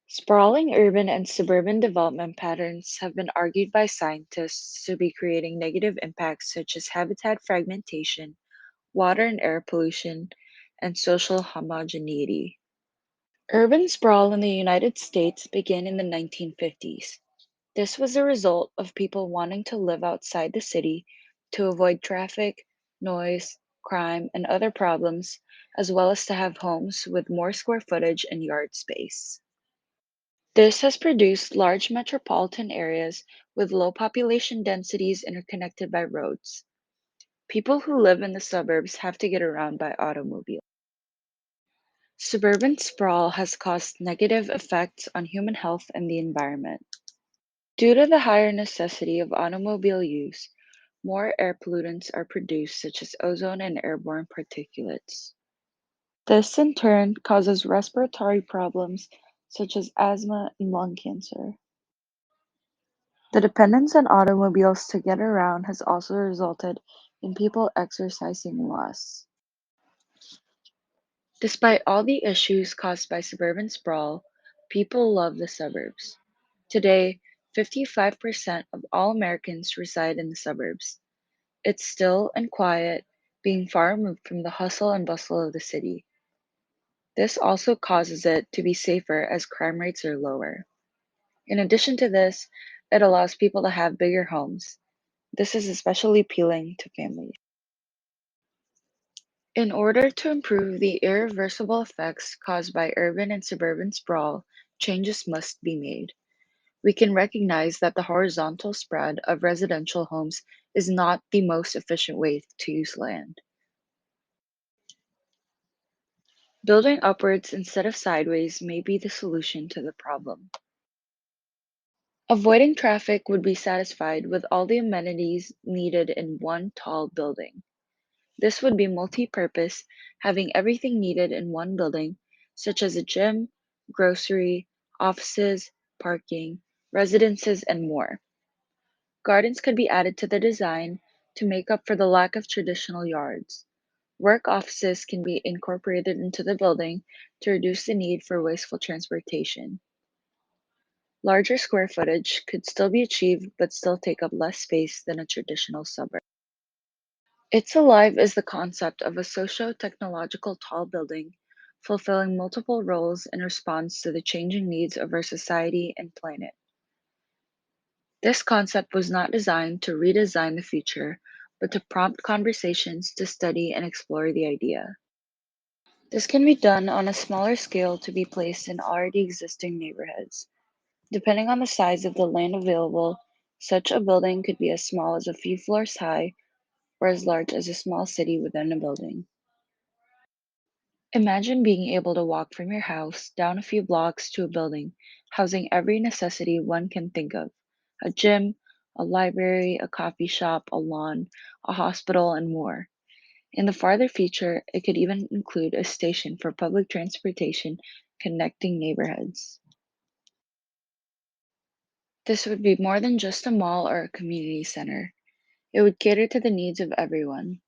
Sprawling urban and suburban development patterns have been argued by scientists to be creating negative impacts such as habitat fragmentation, water and air pollution, and social homogeneity. Urban sprawl in the United States began in the 1950s. This was a result of people wanting to live outside the city to avoid traffic, noise, crime, and other problems, as well as to have homes with more square footage and yard space. This has produced large metropolitan areas with low population densities interconnected by roads. People who live in the suburbs have to get around by automobile. Suburban sprawl has caused negative effects on human health and the environment. Due to the higher necessity of automobile use, more air pollutants are produced, such as ozone and airborne particulates. This, in turn, causes respiratory problems such as asthma and lung cancer. The dependence on automobiles to get around has also resulted in people exercising less. Despite all the issues caused by suburban sprawl, people love the suburbs. Today, 55% of all Americans reside in the suburbs. It's still and quiet, being far removed from the hustle and bustle of the city. This also causes it to be safer as crime rates are lower. In addition to this, it allows people to have bigger homes. This is especially appealing to families. In order to improve the irreversible effects caused by urban and suburban sprawl, changes must be made. We can recognize that the horizontal spread of residential homes is not the most efficient way to use land. Building upwards instead of sideways may be the solution to the problem. Avoiding traffic would be satisfied with all the amenities needed in one tall building. This would be multi-purpose, having everything needed in one building, such as a gym, grocery, offices, parking, residences, and more. Gardens could be added to the design to make up for the lack of traditional yards. Work offices can be incorporated into the building to reduce the need for wasteful transportation. Larger square footage could still be achieved but still take up less space than a traditional suburb. It's Alive is the concept of a socio-technological tall building fulfilling multiple roles in response to the changing needs of our society and planet. This concept was not designed to redesign the future, but to prompt conversations to study and explore the idea. This can be done on a smaller scale to be placed in already existing neighborhoods. Depending on the size of the land available, such a building could be as small as a few floors high or as large as a small city within a building. Imagine being able to walk from your house down a few blocks to a building housing every necessity one can think of: a gym, a library, a coffee shop, a lawn, a hospital, and more. In the farther future, it could even include a station for public transportation connecting neighborhoods. This would be more than just a mall or a community center. It would cater to the needs of everyone.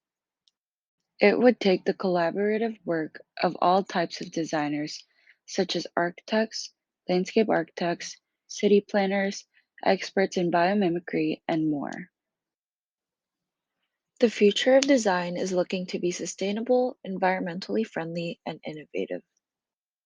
It would take the collaborative work of all types of designers, such as architects, landscape architects, city planners, experts in biomimicry, and more. The future of design is looking to be sustainable, environmentally friendly, and innovative.